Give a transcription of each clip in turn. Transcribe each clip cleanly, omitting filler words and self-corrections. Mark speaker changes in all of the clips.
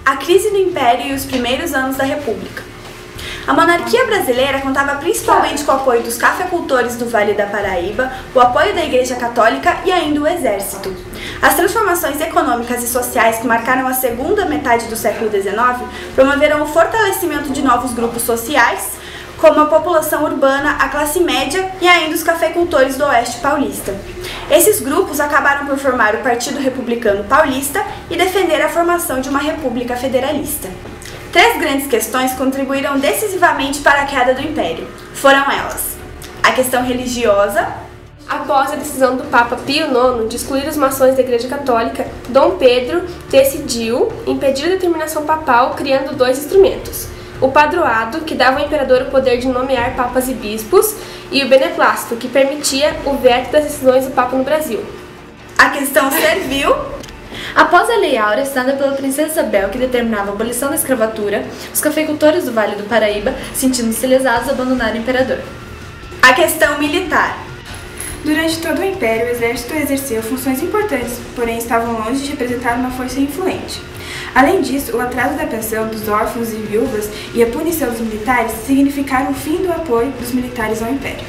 Speaker 1: A crise do Império e os primeiros anos da República. A monarquia brasileira contava principalmente com o apoio dos cafeicultores do Vale da Paraíba, o apoio da Igreja Católica e ainda o Exército. As transformações econômicas e sociais que marcaram a segunda metade do século XIX promoveram o fortalecimento de novos grupos sociais, como a população urbana, a classe média e ainda os cafeicultores do Oeste Paulista. Esses grupos acabaram por formar o Partido Republicano Paulista e defender a formação de uma república federalista. Três grandes questões contribuíram decisivamente para a queda do Império. Foram elas: a questão religiosa.
Speaker 2: Após a decisão do Papa Pio IX de excluir os maçons da Igreja Católica, Dom Pedro decidiu impedir a determinação papal criando dois instrumentos: o padroado, que dava ao imperador o poder de nomear papas e bispos, e o beneplácito, que permitia o veto das decisões do Papa no Brasil.
Speaker 1: A questão servil.
Speaker 3: Após a Lei Áurea, assinada pela Princesa Isabel, que determinava a abolição da escravatura, os cafeicultores do Vale do Paraíba, sentindo-se lesados, abandonaram o imperador.
Speaker 1: A questão militar.
Speaker 4: Durante todo o Império, o Exército exerceu funções importantes, porém estavam longe de representar uma força influente. Além disso, o atraso da pensão dos órfãos e viúvas e a punição dos militares significaram o fim do apoio dos militares ao Império.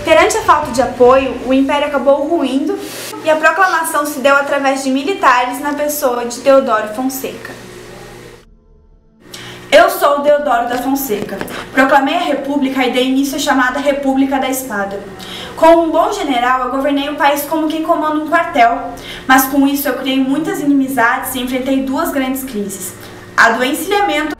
Speaker 1: Perante a falta de apoio, o Império acabou ruindo e a proclamação se deu através de militares na pessoa de Deodoro Fonseca. Eu sou Deodoro da Fonseca. Proclamei a República e dei início à chamada República da Espada. Como um bom general, eu governei o país como quem comanda um quartel, mas com isso eu criei muitas inimizades e enfrentei duas grandes crises: a do encilhamento.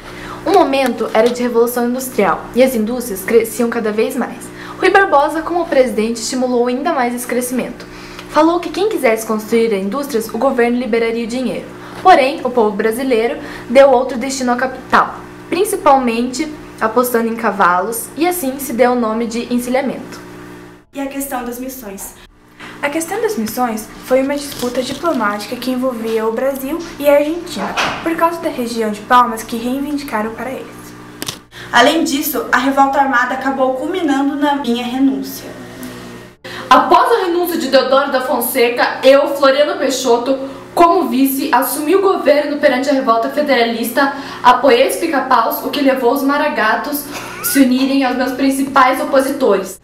Speaker 3: O momento era de revolução industrial e as indústrias cresciam cada vez mais. Rui Barbosa, como presidente, estimulou ainda mais esse crescimento. Falou que quem quisesse construir indústrias, o governo liberaria o dinheiro. Porém, o povo brasileiro deu outro destino à capital, principalmente apostando em cavalos, e assim se deu o nome de encilhamento.
Speaker 1: E a questão das missões.
Speaker 4: A questão das missões foi uma disputa diplomática que envolvia o Brasil e a Argentina, por causa da região de Palmas que reivindicaram para eles.
Speaker 1: Além disso, a revolta armada acabou culminando na minha renúncia.
Speaker 5: Após a renúncia de Deodoro da Fonseca, eu, Floriano Peixoto, como vice, assumi o governo perante a revolta federalista, apoiei os pica-paus, o que levou os maragatos a se unirem aos meus principais opositores.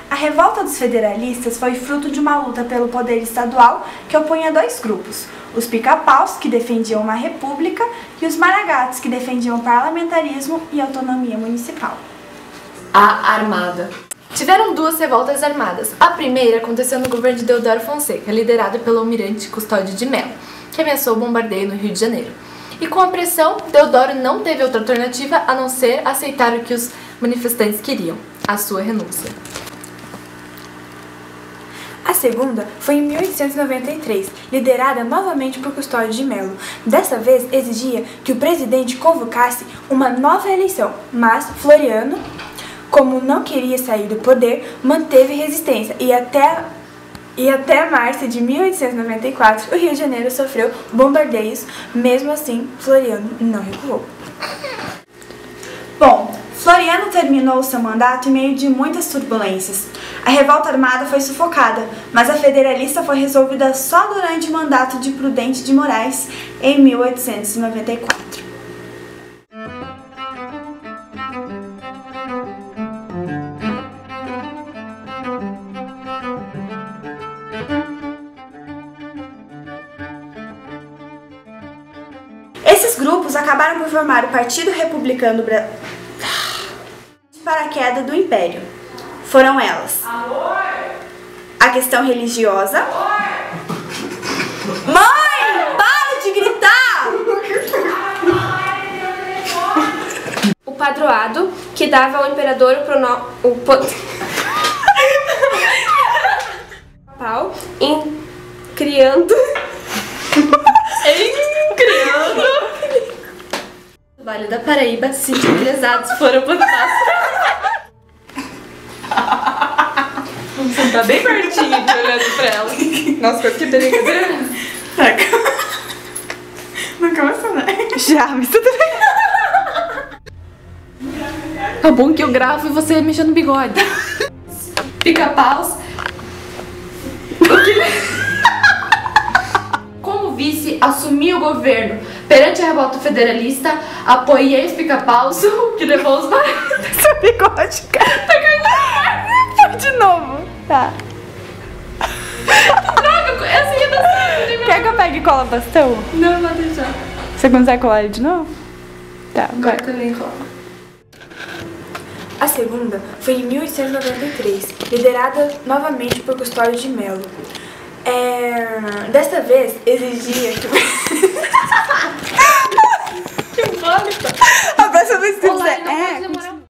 Speaker 1: A revolta dos federalistas foi fruto de uma luta pelo poder estadual que opunha dois grupos: os pica-paus, que defendiam uma república, e os maragatos, que defendiam parlamentarismo e autonomia municipal.
Speaker 5: A Armada.
Speaker 3: Tiveram duas revoltas armadas. A primeira aconteceu no governo de Deodoro Fonseca, liderado pelo almirante Custódio de Mello, que ameaçou o bombardeio no Rio de Janeiro. E com a pressão, Deodoro não teve outra alternativa a não ser aceitar o que os manifestantes queriam: a sua renúncia.
Speaker 4: A segunda foi em 1893, liderada novamente por Custódio de Mello. Dessa vez exigia que o presidente convocasse uma nova eleição, mas Floriano, como não queria sair do poder, manteve resistência e até março de 1894 o Rio de Janeiro sofreu bombardeios. Mesmo assim, Floriano não recuou.
Speaker 1: Bom, Floriano terminou seu mandato em meio de muitas turbulências. A revolta armada foi sufocada, mas a federalista foi resolvida só durante o mandato de Prudente de Moraes, em 1894. Esses grupos acabaram por formar o Partido Republicano para a queda do Império. Foram elas: a questão religiosa. Mãe, para de gritar!
Speaker 2: O padroado, que dava ao imperador o poder papal em criando
Speaker 3: O Vale da Paraíba, sintetizados foram plantados.
Speaker 5: Você tá bem pertinho de olhando pra ela. Nossa, quase que brincadeira.
Speaker 4: Não começa, né?
Speaker 1: Já, mas tudo bem.
Speaker 3: Tá bom que eu gravo e você mexendo no bigode.
Speaker 5: Pica-paus. Como vice, assumi o governo perante a revolta federalista, apoiei os pica-paus, que levou os mais...
Speaker 1: Seu bigode, cara. De novo. Tá.
Speaker 5: Droga, essa ia dar certo.
Speaker 1: Quer que eu pegue cola bastão?
Speaker 5: Não, vou deixar.
Speaker 1: Você consegue colar ele de novo? Tá, vai.
Speaker 5: Agora também rola.
Speaker 4: A segunda foi em 1893, liderada novamente por Custódio de Melo. Desta vez exigia que...
Speaker 5: Que bosta.
Speaker 1: A próxima vez que você
Speaker 5: Olá, não pode demorar